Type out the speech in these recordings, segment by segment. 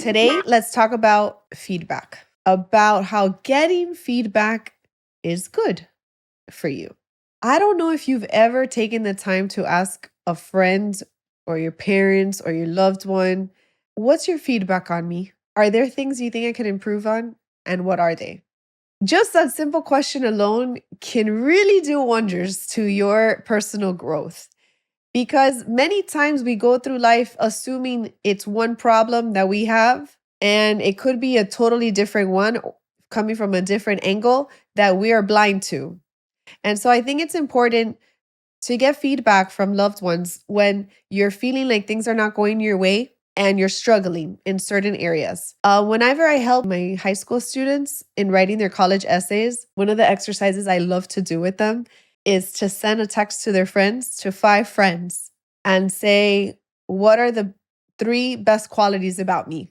Today, let's talk about feedback, about how getting feedback is good for you. I don't know if you've ever taken the time to ask a friend or your parents or your loved one, what's your feedback on me? Are there things you think I can improve on? And what are they? Just that simple question alone can really do wonders to your personal growth. Because many times we go through life assuming it's one problem that we have, and it could be a totally different one coming from a different angle that we are blind to. And so I think it's important to get feedback from loved ones when you're feeling like things are not going your way and you're struggling in certain areas. Whenever I help my high school students in writing their college essays, one of the exercises I love to do with them is to send a text to their friends, to 5 friends, and say, what are the 3 best qualities about me?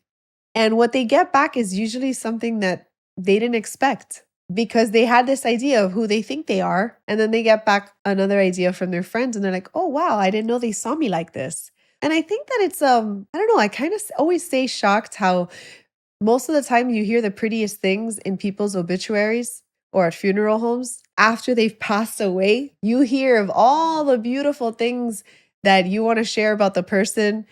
And what they get back is usually something that they didn't expect because they had this idea of who they think they are. And then they get back another idea from their friends and they're like, oh, wow, I didn't know they saw me like this. And I think that it's, I don't know, I kind of always stay shocked how most of the time you hear the prettiest things in people's obituaries or at funeral homes after they've passed away. You hear of all the beautiful things that you want to share about the person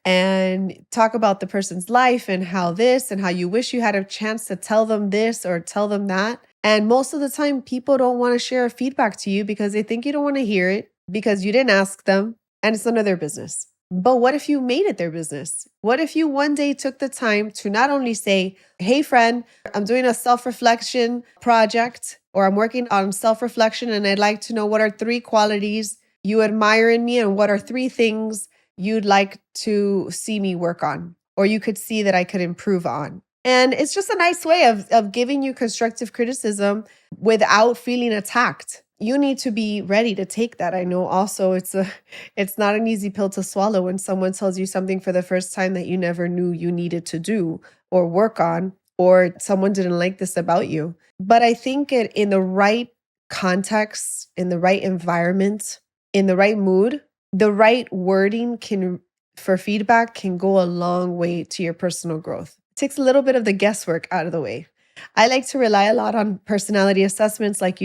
and talk about the person's life and how this and how you wish you had a chance to tell them this or tell them that. And most of the time, people don't want to share feedback to you because they think you don't want to hear it because you didn't ask them and it's none of their business. But what if you made it their business? What if you one day took the time to not only say, hey, friend, I'm doing a self-reflection project or I'm working on self-reflection and I'd like to know what are 3 qualities you admire in me and what are 3 things you'd like to see me work on or you could see that I could improve on. And it's just a nice way of giving you constructive criticism without feeling attacked. You need to be ready to take that. I know also it's not an easy pill to swallow when someone tells you something for the first time that you never knew you needed to do or work on, or someone didn't like this about you. But I think in the right context, in the right environment, in the right mood, the right wording for feedback can go a long way to your personal growth. It takes a little bit of the guesswork out of the way. I like to rely a lot on personality assessments, like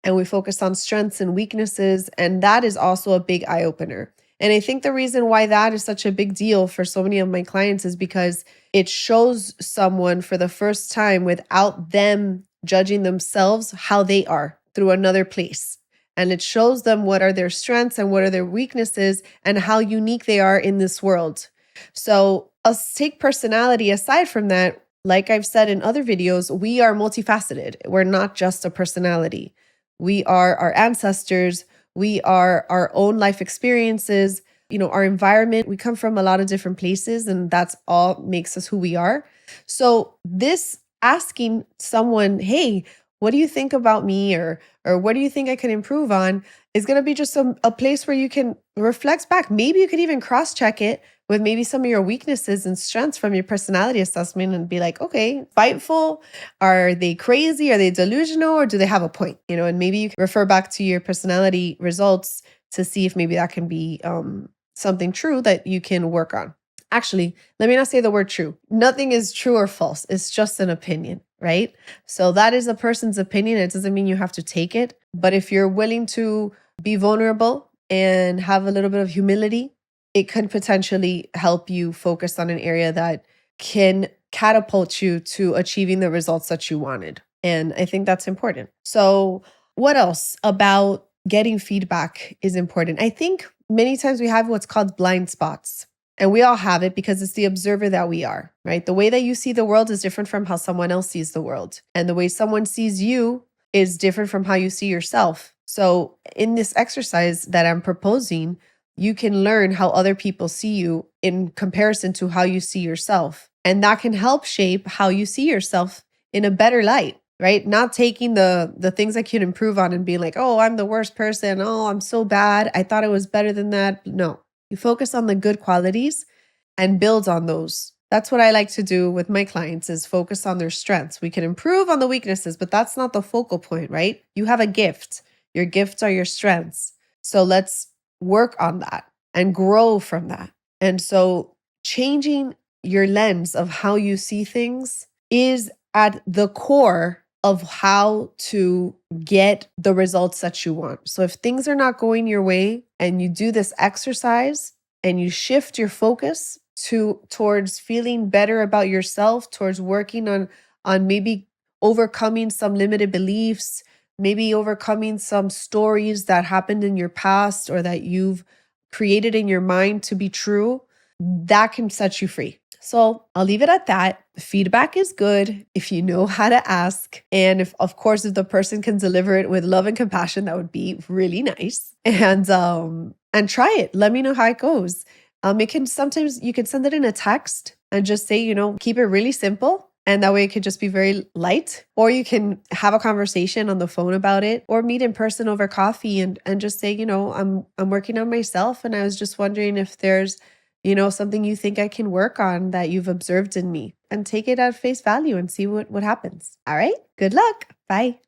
and we focus on strengths and weaknesses. And that is also a big eye opener. And I think the reason why that is such a big deal for so many of my clients is because it shows someone for the first time without them judging themselves how they are through another place. And it shows them what are their strengths and what are their weaknesses and how unique they are in this world. So let's take personality aside from that. Like I've said in other videos, we are multifaceted. We're not just a personality. We are our ancestors. We are our own life experiences, our environment. We come from a lot of different places, and that's all makes us who we are. So this asking someone, hey, what do you think about me? Or what do you think I can improve on is going to be just a place where you can reflect back. Maybe you could even cross-check it with maybe some of your weaknesses and strengths from your personality assessment and be like, okay, spiteful, are they crazy? Are they delusional? Or do they have a point? And maybe you can refer back to your personality results to see if maybe that can be something true that you can work on. Actually, let me not say the word true. Nothing is true or false. It's just an opinion, right? So that is a person's opinion. It doesn't mean you have to take it. But if you're willing to be vulnerable and have a little bit of humility, it could potentially help you focus on an area that can catapult you to achieving the results that you wanted. And I think that's important. So what else about getting feedback is important? I think many times we have what's called blind spots. And we all have it because it's the observer that we are, right? The way that you see the world is different from how someone else sees the world. And the way someone sees you is different from how you see yourself. So in this exercise that I'm proposing, you can learn how other people see you in comparison to how you see yourself. And that can help shape how you see yourself in a better light, right? Not taking the things I can improve on and being like, oh, I'm the worst person. Oh, I'm so bad. I thought I was better than that. No. You focus on the good qualities and build on those. That's what I like to do with my clients is focus on their strengths. We can improve on the weaknesses, but that's not the focal point, right? You have a gift. Your gifts are your strengths. So let's work on that and grow from that. And so changing your lens of how you see things is at the core of how to get the results that you want. So if things are not going your way and you do this exercise and you shift your focus towards feeling better about yourself, towards working on maybe overcoming some limited beliefs, maybe overcoming some stories that happened in your past or that you've created in your mind to be true, that can set you free. So I'll leave it at that. Feedback is good if you know how to ask. And if, of course, if the person can deliver it with love and compassion, that would be really nice. And try it. Let me know how it goes. It can sometimes you can send it in a text and just say, keep it really simple. And that way it could just be very light. Or you can have a conversation on the phone about it or meet in person over coffee and just say, I'm working on myself. And I was just wondering if there's something you think I can work on that you've observed in me, and take it at face value and see what happens. All right. Good luck. Bye.